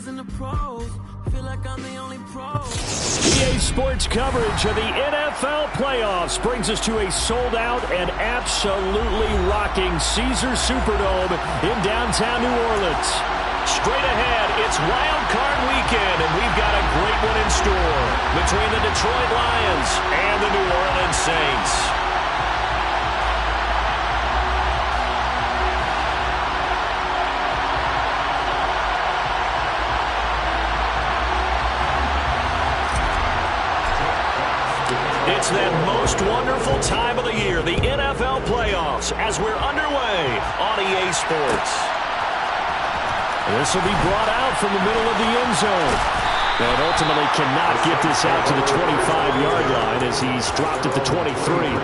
in the pros. Feel like I'm the only pro. EA Sports coverage of the NFL Playoffs brings us to a sold-out and absolutely rocking Caesars Superdome in downtown New Orleans. Straight ahead, it's Wild Card Weekend, and we've got a great one in store between the Detroit Lions and the New Orleans Saints. It's that most wonderful time of the year, the NFL Playoffs, as we're underway on EA Sports. This will be brought out from the middle of the end zone. And ultimately cannot get this out to the 25-yard line as he's dropped at the 23.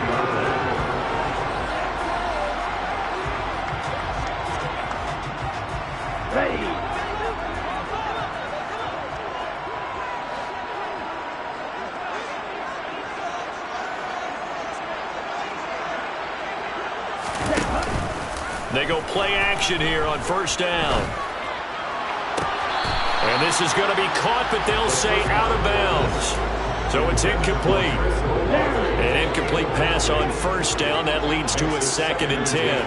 They go play action here on first down. And this is going to be caught, but they'll say out of bounds. So it's incomplete. An incomplete pass on first down. That leads to a 2nd and 10.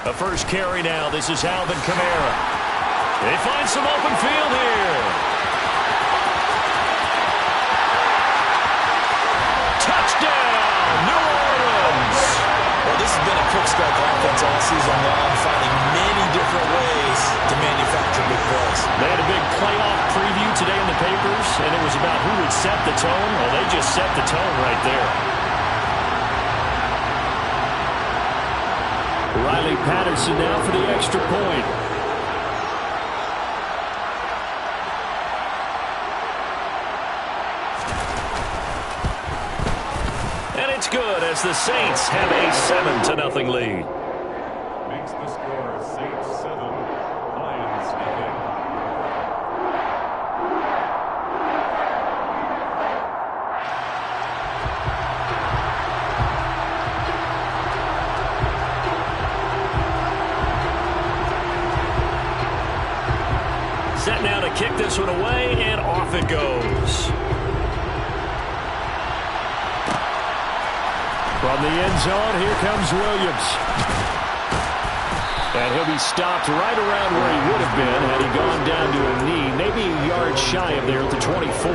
The first carry now. This is Alvin Kamara. They find some open field here. Touchdown, New Orleans. Well, this has been a quick-strike offense all season long, finding many different ways to manufacture big plays. They had a big playoff preview today in the papers, and it was about who would set the tone. Well, they just set the tone right there. Riley Patterson now for the extra point. It's good as the Saints have a 7-0 lead. Makes the score Saints 7, Lions nothing. Set now to kick this one away, and off it goes. From the end zone, here comes Williams. And he'll be stopped right around where he would have been had he gone down to a knee, maybe a yard shy of there at the 24.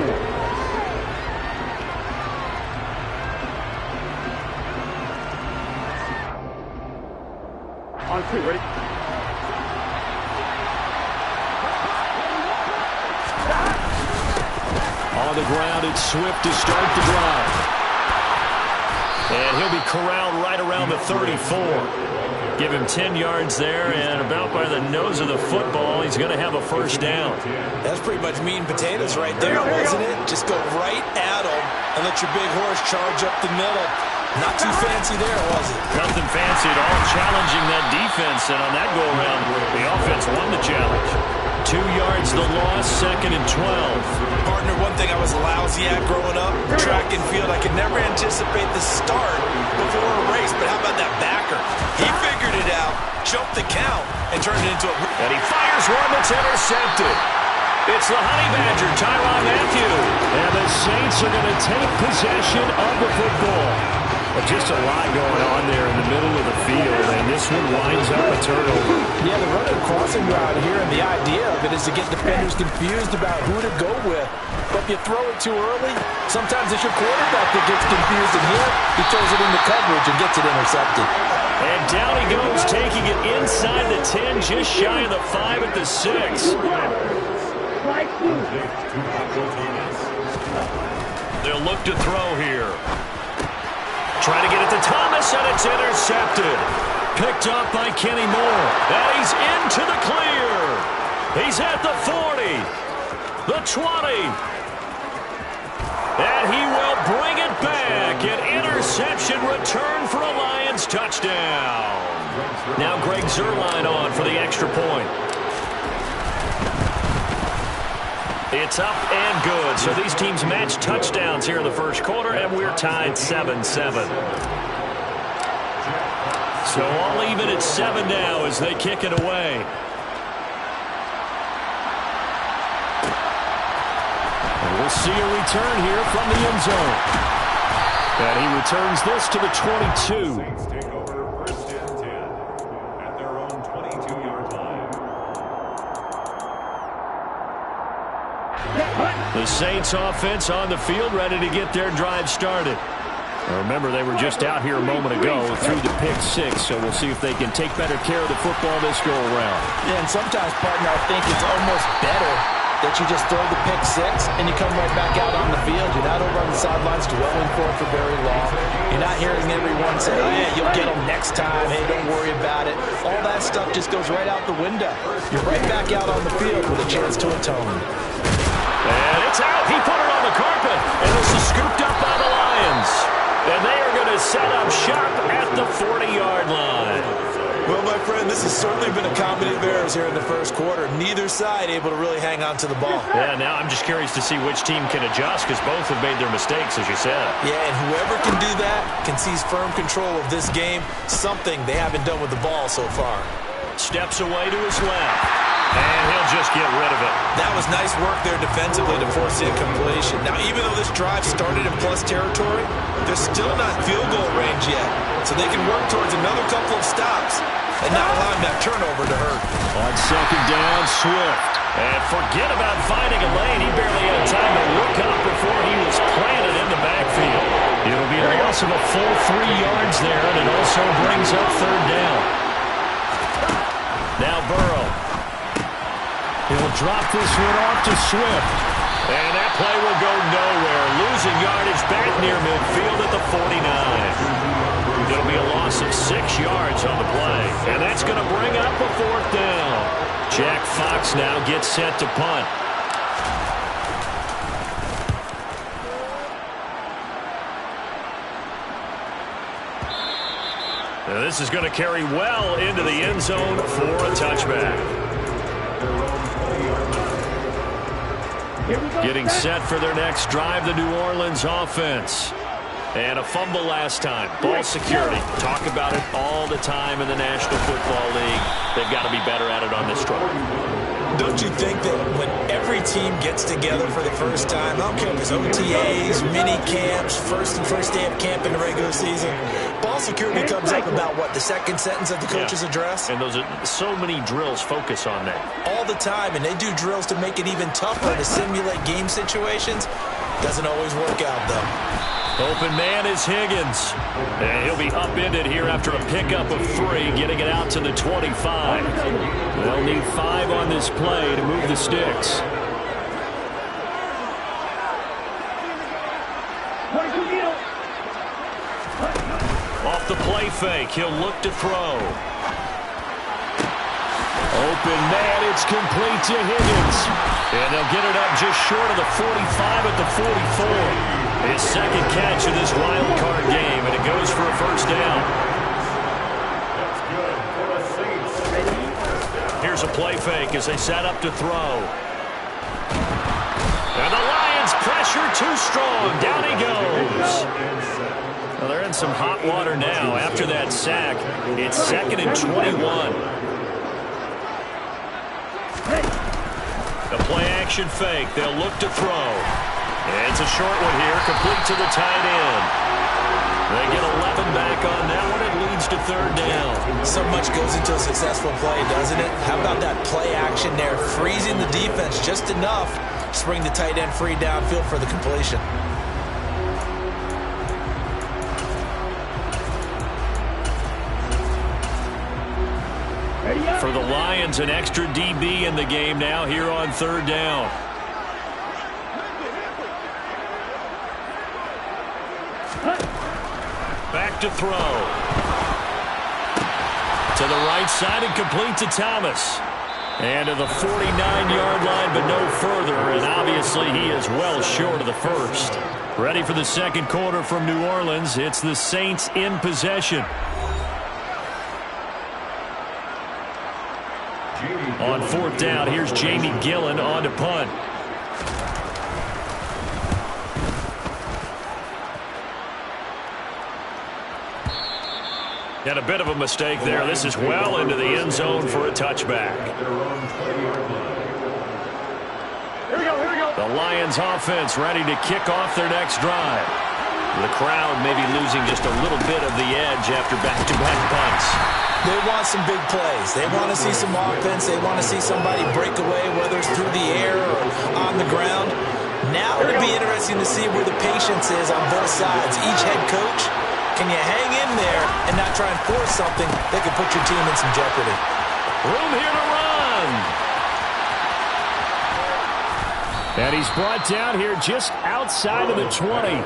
On 2, ready? On the ground, it's Swift to start the drive. And he'll be corralled right around the 34. Give him 10 yards there, and about by the nose of the football, he's going to have a first down. That's pretty much meat and potatoes right there, wasn't it? Just go right at him and let your big horse charge up the middle. Not too fancy there, was it? Nothing fancy at all, challenging that defense, and on that go-around, the offense won the challenge. 2 yards the loss, 2nd and 12. Partner, one thing I was lousy at growing up, track and field, I could never anticipate the start before a race, but how about that backer? He figured it out, choked the count, and turned it into a... And he fires one that's intercepted. It's the Honey Badger, Tyrann Mathieu. And the Saints are going to take possession of the football. But just a lot going on there in the middle of the field, and this one winds up a turnover. Yeah, they're running a crossing route here, and the idea of it is to get defenders confused about who to go with. But if you throw it too early, sometimes it's your quarterback that gets confused, and here he throws it into coverage and gets it intercepted. And down he goes, taking it inside the 10, just shy of the 5 at the 6. They'll look to throw here. Try to get it to Thomas, and it's intercepted. Picked up by Kenny Moore. And he's into the clear. He's at the 40, the 20. And he will bring it back. An interception return for a Lions touchdown. Now Greg Zuerlein on for the extra point. It's up and good. So these teams match touchdowns here in the first quarter, and we're tied 7-7. So all even at 7 now as they kick it away. And we'll see a return here from the end zone. And he returns this to the 22. Saints take over 1st and 10 at their own 22-yard line. The Saints offense on the field, ready to get their drive started. Now remember, they were just out here a moment ago through the pick 6, so we'll see if they can take better care of the football this go-around. Yeah, and sometimes, partner, I think it's almost better that you just throw the pick 6 and you come right back out on the field. You're not over on the sidelines dwelling for it for very long. You're not hearing everyone say, oh, yeah, you'll get them next time. Hey, don't worry about it. All that stuff just goes right out the window. You're right back out on the field with a chance to atone. And it's out. He put it on the carpet. And this is scooped up by the Lions. And they are going to set up shop at the 40-yard line. Well, my friend, this has certainly been a comedy of errors here in the first quarter. Neither side able to really hang on to the ball. Yeah, now I'm just curious to see which team can adjust because both have made their mistakes, as you said. Yeah, and whoever can do that can seize firm control of this game, something they haven't done with the ball so far. Steps away to his left. And he'll just get rid of it. That was nice work there defensively to force the incompletion. Now, even though this drive started in plus territory, they're still not field goal range yet. So they can work towards another couple of stops and not allowing that turnover to hurt. On second down, Swift. And forget about finding a lane. He barely had time to look up before he was planted in the backfield. It'll be a loss of a full 3 yards there, and it also brings up third down. Now Burrow. He'll drop this one off to Swift. And that play will go nowhere. Losing yardage back near midfield at the 49. It'll be a loss of 6 yards on the play. And that's going to bring up a 4th down. Jack Fox now gets set to punt. Now this is going to carry well into the end zone for a touchback. Getting set for their next drive, the New Orleans offense. And a fumble last time. Ball security. Talk about it all the time in the National Football League. They've got to be better at it on this drive. Don't you think that when every team gets together for the first time, I don't care if it's OTAs, mini camps, first day of camp in the regular season, ball security comes up about, what, the second sentence of the coach's address? And those are so many drills focus on that. All the time, and they do drills to make it even tougher to simulate game situations. Doesn't always work out, though. Open man is Higgins. And he'll be upended here after a pickup of 3, getting it out to the 25. They'll need 5 on this play to move the sticks. Off the play fake, he'll look to throw. Open man, it's complete to Higgins. And they'll get it up just short of the 45 at the 44. His second catch of this wild card game, and it goes for a first down. That's good for the Saints. Here's a play fake as they set up to throw. And the Lions pressure too strong. Down he goes. Well, they're in some hot water now. After that sack, it's 2nd and 21. The play action fake. They'll look to throw. It's a short one here, complete to the tight end. They get 11 back on that one. It leads to third down. So much goes into a successful play, doesn't it? How about that play action there, freezing the defense just enough to bring the tight end free downfield for the completion. For the Lions, an extra DB in the game now here on third down. Back to throw. To the right side and complete to Thomas. And to the 49-yard line, but no further. And obviously he is well short of the first. Ready for the second quarter from New Orleans. It's the Saints in possession. On fourth down, here's Jamie Gillen on to punt. And a bit of a mistake there. This is well into the end zone for a touchback. The Lions offense ready to kick off their next drive. The crowd maybe losing just a little bit of the edge after back-to-back punts. They want some big plays. They want to see some offense. They want to see somebody break away, whether it's through the air or on the ground. Now it'll be interesting to see where the patience is on both sides. Each head coach, can you hang in there and not try and force something that could put your team in some jeopardy? Room here to run. And he's brought down here just outside of the 20.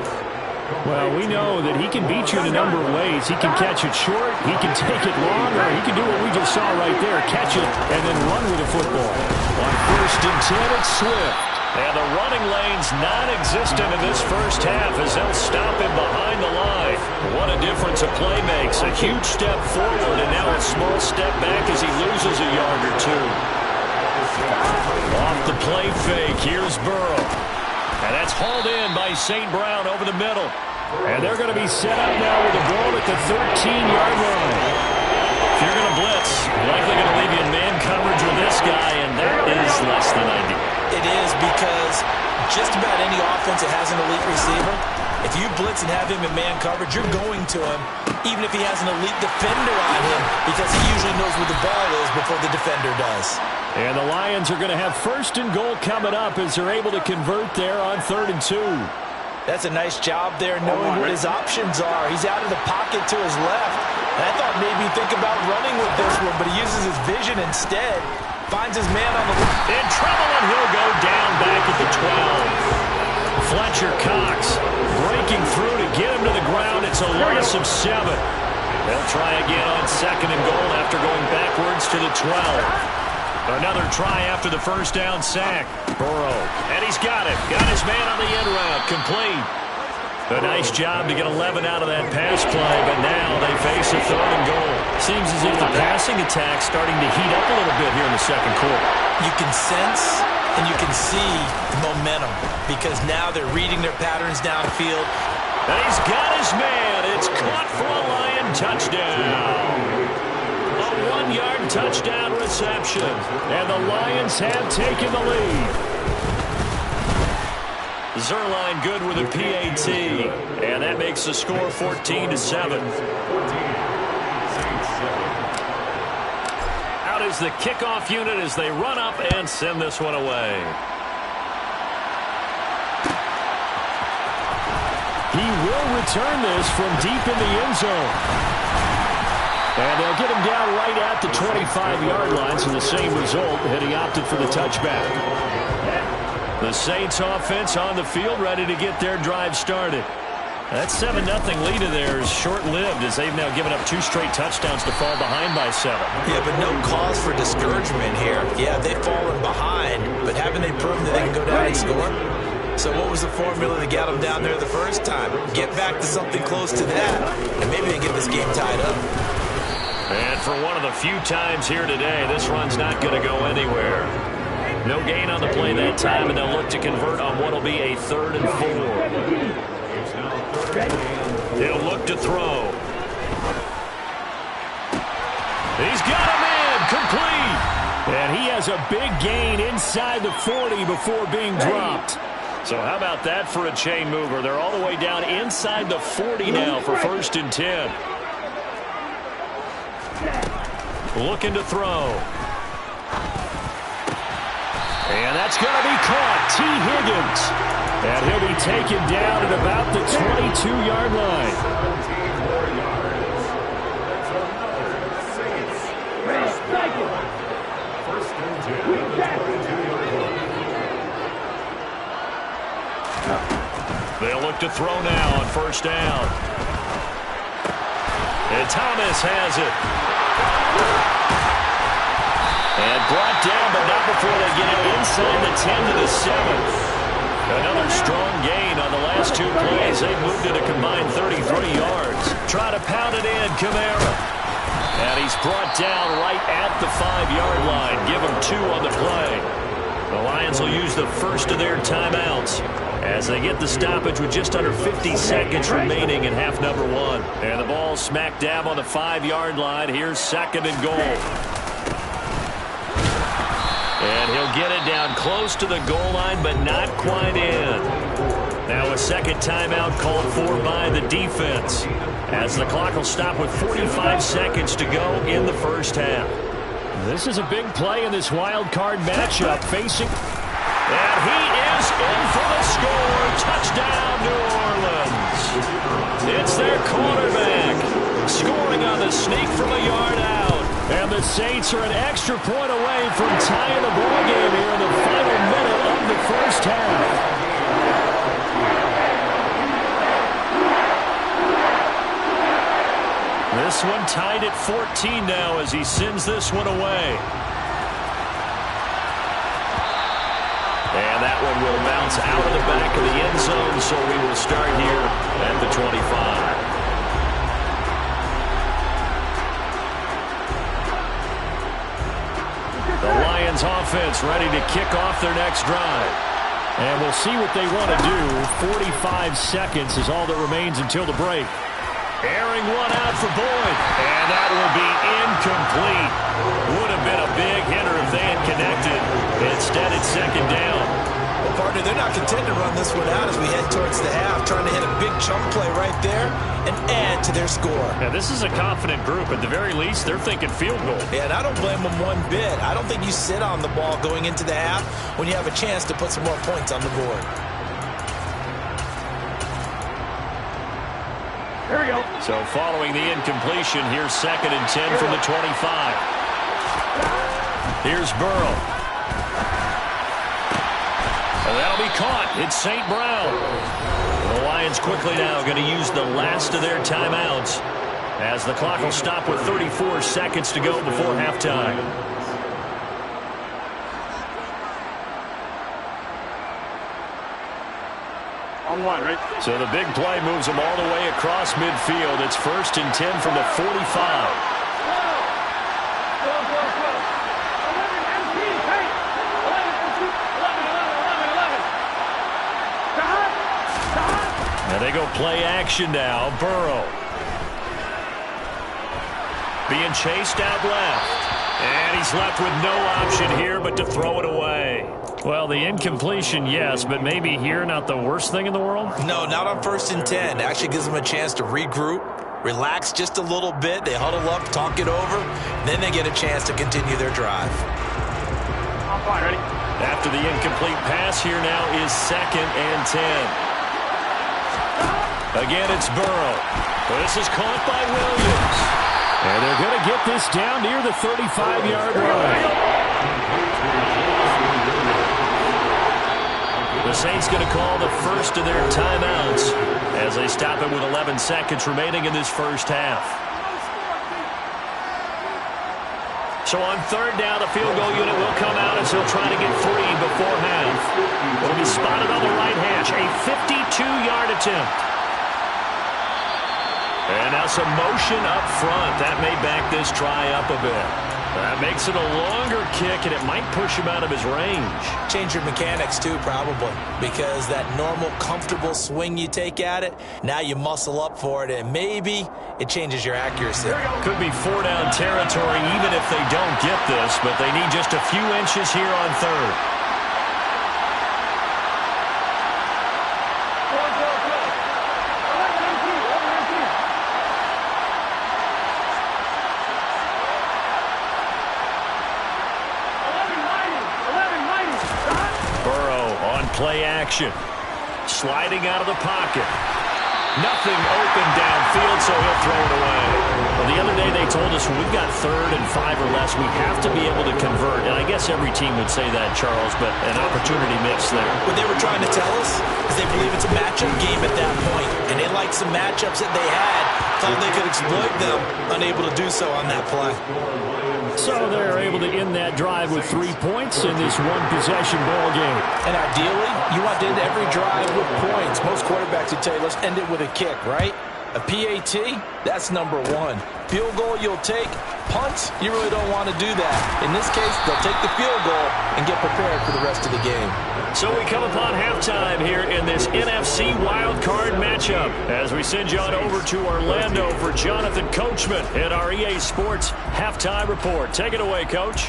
Well, we know that he can beat you in a number of ways. He can catch it short, he can take it long, or he can do what we just saw right there, catch it and then run with the football. On 1st and 10, it's Swift. And the running lane's non-existent in this first half as they'll stop him behind the line. What a difference a play makes. A huge step forward and now a small step back as he loses a yard or two. Off the play fake, here's Burrow. And that's hauled in by St. Brown over the middle. And they're going to be set up now with the ball at the 13-yard line. If you're going to blitz, likely going to leave you in man coverage with this guy, and that is less than ideal. It is because just about any offense that has an elite receiver, if you blitz and have him in man coverage, you're going to him, even if he has an elite defender on him, because he usually knows where the ball is before the defender does. And the Lions are going to have 1st and goal coming up as they're able to convert there on 3rd and 2. That's a nice job there knowing what his options are. He's out of the pocket to his left. And I thought maybe he'd think about running with this one, but he uses his vision instead. Finds his man on the left. In trouble, and he'll go down back at the 12. Fletcher Cox breaking through to get him to the ground. It's a loss of 7. They'll try again on 2nd and goal after going backwards to the 12. Another try after the first down sack. Burrow, and he's got it. Got his man on the end route, complete. A nice job to get 11 out of that pass play, but now they face a 3rd and goal. Seems as if the passing attack's starting to heat up a little bit here in the second quarter. You can sense and you can see momentum because now they're reading their patterns downfield. And he's got his man. It's caught for a Lion touchdown. A 1-yard touchdown reception. And the Lions have taken the lead. Zerline good with a PAT. And that makes the score 14-7. Out is the kickoff unit as they run up and send this one away. He will return this from deep in the end zone. And they'll get him down right at the 25-yard line, so the same result had he opted for the touchback. The Saints offense on the field ready to get their drive started. That 7-0 lead of theirs is short-lived as they've now given up 2 straight touchdowns to fall behind by 7. Yeah, but no cause for discouragement here. Yeah, they've fallen behind, but haven't they proven that they can go down and score? So what was the formula to get them down there the first time? Get back to something close to that, and maybe they get this game tied up. And for one of the few times here today, this run's not going to go anywhere. No gain on the play that time, and they'll look to convert on what will be a 3rd and 4. He'll look to throw. He's got him in, complete. And he has a big gain inside the 40 before being dropped. So how about that for a chain mover? They're all the way down inside the 40 now for 1st and 10. Looking to throw. And that's going to be caught. T. Higgins. And he'll be taken down at about the 22-yard line. They'll look to throw now on 1st down. And Thomas has it. And brought down, but not before they get it inside the 10 to the 7. Another strong gain on the last 2 plays. They moved it a combined 33 yards. Try to pound it in, Kamara. And he's brought down right at the 5-yard line. Give him 2 on the play. The Lions will use the first of their timeouts as they get the stoppage with just under 50 seconds remaining in half number one. And the ball smack dab on the 5-yard line. Here's second and goal. And he'll get it down close to the goal line, but not quite in. Now a second timeout called for by the defense, as the clock will stop with 45 seconds to go in the first half. This is a big play in this wild card matchup facing... And he is in for the score. Touchdown, New Orleans. It's their quarterback scoring on the sneak from a yard out. And the Saints are an extra point away from tying the ball game here in the final minute of the first half. This one tied at 14 now as he sends this one away. And that one will bounce out of the back of the end zone, so we will start here at the 25. The Lions offense ready to kick off their next drive. And we'll see what they want to do. 45 seconds is all that remains until the break. Airing one out for Boyd. And that will be incomplete. Would have been a big hitter if they had connected. Instead, it's second down. Well, partner, they're not content to run this one out as we head towards the half, trying to hit a big chunk play right there and add to their score. Now, this is a confident group. At the very least, they're thinking field goal. Yeah, and I don't blame them one bit. I don't think you sit on the ball going into the half when you have a chance to put some more points on the board. Here we go. So following the incompletion, here's second and 10 from the 25. Here's Burrow. And that'll be caught. It's St. Brown. The Lions quickly now going to use the last of their timeouts as the clock will stop with 34 seconds to go before halftime. On one, right? So the big play moves them all the way across midfield. It's first and 10 from the 45. And they go play action now. Burrow being chased out left. And he's left with no option here but to throw it away. Well, the incompletion, yes, but maybe here not the worst thing in the world? No, not on first and 10. Actually gives them a chance to regroup, relax just a little bit. They huddle up, talk it over. Then they get a chance to continue their drive. On fine, ready? After the incomplete pass, here now is second and 10. Again, it's Burrow. This is caught by Williams. And they're going to get this down near the 35-yard line. The Saints going to call the first of their timeouts as they stop it with 11 seconds remaining in this first half. So on third down, the field goal unit will come out as they'll try to get 3 before half. It'll be spotted on the right hash, a 52-yard attempt. And now some motion up front. That may back this try up a bit. That makes it a longer kick, and it might push him out of his range. Change your mechanics, too, probably, because that normal, comfortable swing you take at it, now you muscle up for it, and maybe it changes your accuracy. Could be 4-down territory even if they don't get this, but they need just a few inches here on third. Play action. Sliding out of the pocket. Nothing open downfield, so he'll throw it away. Well, the other day they told us when we've got 3rd and 5 or less, we have to be able to convert. And I guess every team would say that, Charles, but an opportunity missed there. What they were trying to tell us is they believe it's a matchup game at that point. And they liked some matchups that they had, thought they could exploit them, unable to do so on that play. So they're able to end that drive with 3 points in this one-possession ball game. And ideally, you want to end every drive with points. Most quarterbacks would tell you, let's end it with a kick, right? A PAT, that's number 1. Field goal you'll take. Punts, you really don't want to do that. In this case, they'll take the field goal and get prepared for the rest of the game. So we come upon halftime here in this NFC wildcard matchup as we send you on over to Orlando for Jonathan Coachman in our EA Sports Halftime Report. Take it away, Coach.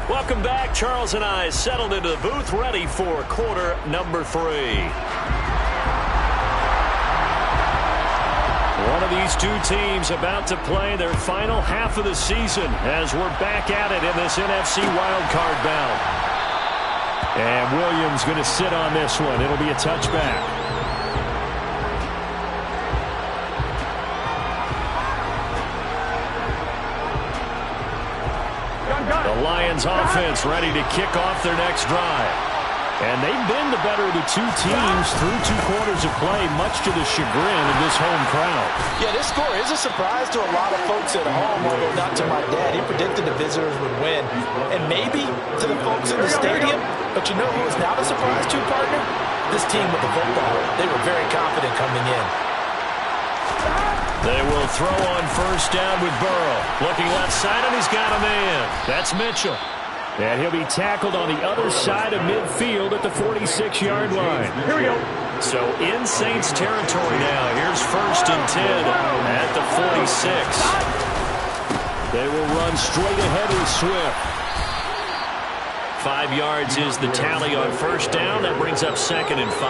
Welcome back. Charles and I settled into the booth, ready for quarter number 3. One of these two teams about to play their final half of the season as we're back at it in this NFC wildcard bout. And Williams going to sit on this one. It'll be a touchback. The Lions offense ready to kick off their next drive. And they've been the better of the two teams through 2 quarters of play, much to the chagrin of this home crowd. Yeah, this score is a surprise to a lot of folks at home, although not to my dad. He predicted the visitors would win. And maybe to the folks in the stadium. But you know who is not a surprise to, partner? This team with the football. They were very confident coming in. They will throw on first down with Burrow. Looking left side, and he's got a man. That's Mitchell. And he'll be tackled on the other side of midfield at the 46-yard line. Here we go. So in Saints territory now. Here's first and 10 at the 46. They will run straight ahead with Swift. 5 yards is the tally on first down. That brings up second and 5.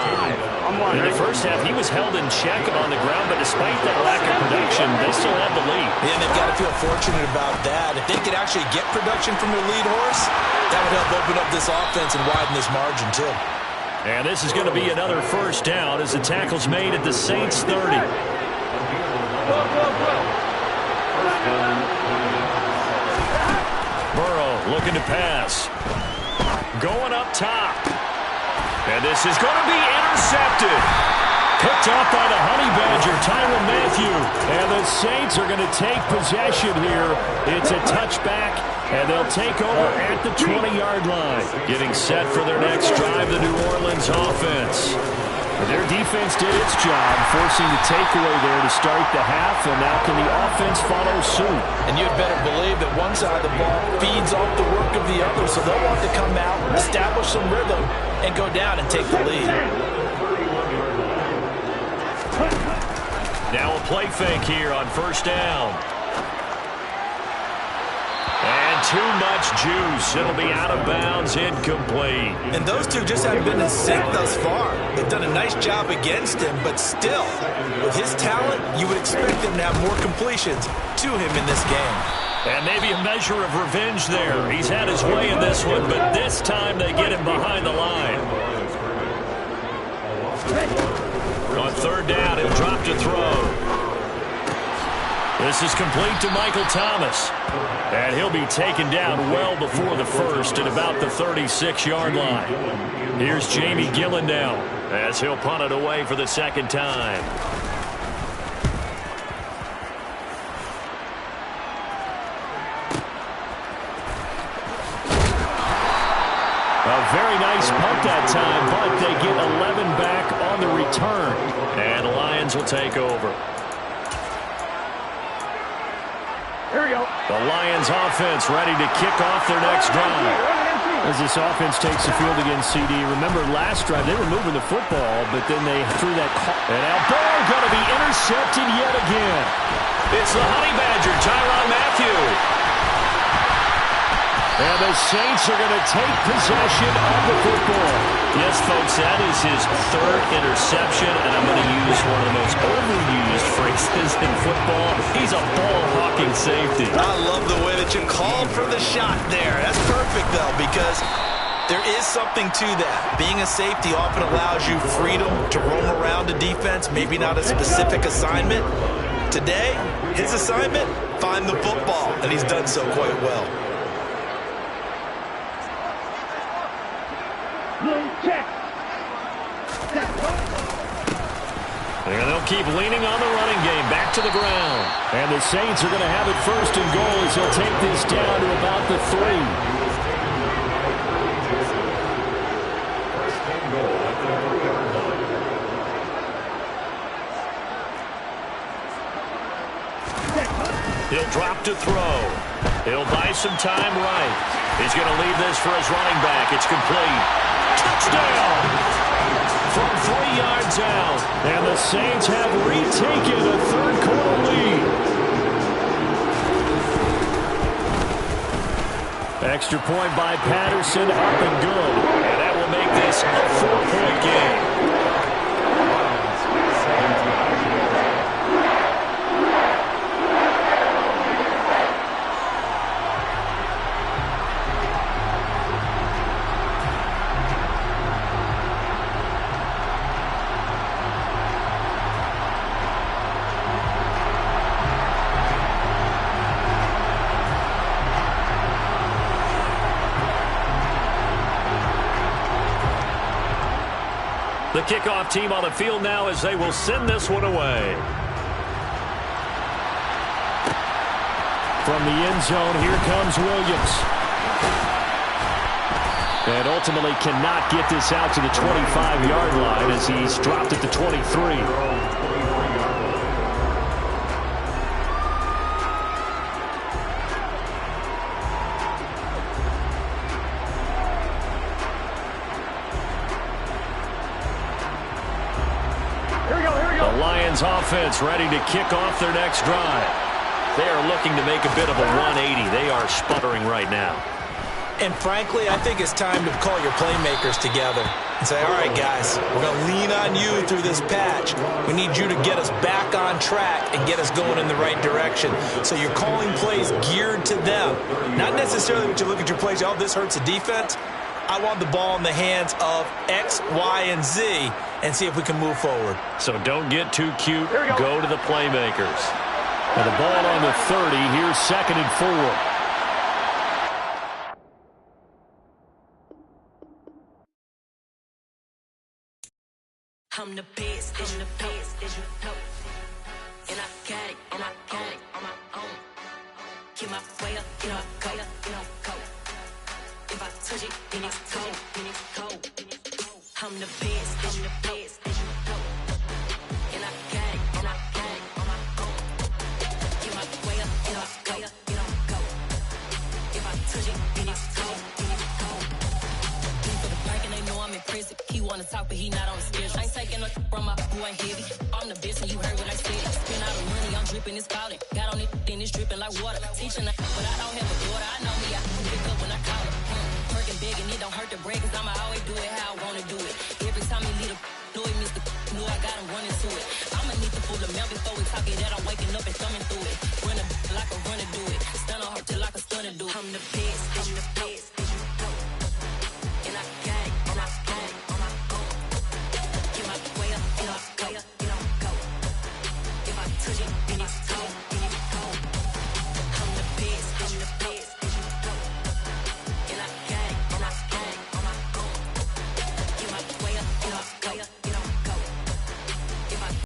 In the first half, he was held in check on the ground, but despite that lack of production, they still have the lead. Yeah, and they've got to feel fortunate about that. If they could actually get production from their lead horse, that would help open up this offense and widen this margin, too. And this is going to be another first down as the tackle's made at the Saints 30. Burrow looking to pass. Going up top. And this is going to be intercepted. Picked off by the Honey Badger, Tyrann Mathieu. And the Saints are going to take possession here. It's a touchback, and they'll take over at the 20-yard line. Getting set for their next drive, the New Orleans offense. Their defense did its job, forcing the takeaway there to start the half, and now can the offense follow suit? And you'd better believe that one side of the ball feeds off the work of the other, so they'll want to come out, establish some rhythm, and go down and take the lead. Now a play fake here on first down. And too much juice. It'll be out of bounds, incomplete. And those two just haven't been in sync thus far. They've done a nice job against him, but still, with his talent, you would expect him to have more completions to him in this game. And maybe a measure of revenge there. He's had his way in this one, but this time they get him behind the line. On third down, he'll drop to throw. This is complete to Michael Thomas. And he'll be taken down well before the first at about the 36-yard line. Here's Jamie Gillen now as he'll punt it away for the second time. A very nice punt that time, but they get 11 back on the return. And the Lions will take over. Here we go. The Lions offense ready to kick off their next drive. As this offense takes the field against CD. Remember last drive, they were moving the football, but then they threw that call. And now Burrow going to be intercepted yet again. It's the Honey Badger, Tyrann Mathieu. And the Saints are going to take possession of the football. Yes, folks, that is his third interception, and I'm going to use one of the most overused phrases in football. He's a ball-hawking safety. I love the way that you called for the shot there. That's perfect, though, because there is something to that. Being a safety often allows you freedom to roam around a defense, maybe not a specific assignment. Today, his assignment, find the football, and he's done so quite well. And they'll keep leaning on the running game back to the ground. And the Saints are going to have it first and goal as they'll take this down to about the 3. He'll drop to throw. He'll buy some time right. He's going to leave this for his running back. It's complete. Touchdown! From 3 yards out. And the Saints have retaken a third-quarter lead. Extra point by Patterson, up and good. And that will make this a 4-point game. The kickoff team on the field now as they will send this one away. From the end zone, here comes Williams. And ultimately cannot get this out to the 25-yard line as he's dropped at the 23. Offense ready to kick off their next drive. They are looking to make a bit of a 180. They are sputtering right now. And frankly, I think it's time to call your playmakers together and say, all right, guys, we're going to lean on you through this patch. We need you to get us back on track and get us going in the right direction. So you're calling plays geared to them. Not necessarily when you look at your plays, oh, this hurts the defense. I want the ball in the hands of X, Y, and Z and see if we can move forward. So don't get too cute. Go to the playmakers. And the ball on the 30. Here's 2nd and 4. I'm the best, I'm the best, as you know. And I got it, and I got it on my own. Get my way up, you know, go, you know, go. If I touch it, then it's cold, then it's cold. I'm the best, I'm the best, as you know. And I got it, and I got it on my own. Get my way up, you know, go, you know, go. If I touch it, then it's cold, then it's cold. For the bank and they know I'm in prison. He wanna talk, but he not on the schedule. I ain't taking no from my boy heavy. I'm the best, and you heard what I said. Spend all the money, I'm dripping, it's falling. Got on it, then it's dripping like water. Teaching, but I don't have a daughter. I know me, I can pick up when I call her. Working big, and it don't hurt to break, cause I'ma always do it how I wanna do it. Every time he lead a know he missed the know I got him running to it. I'ma need to pull the mail before we talk it that I'm waking up and thumbing through it.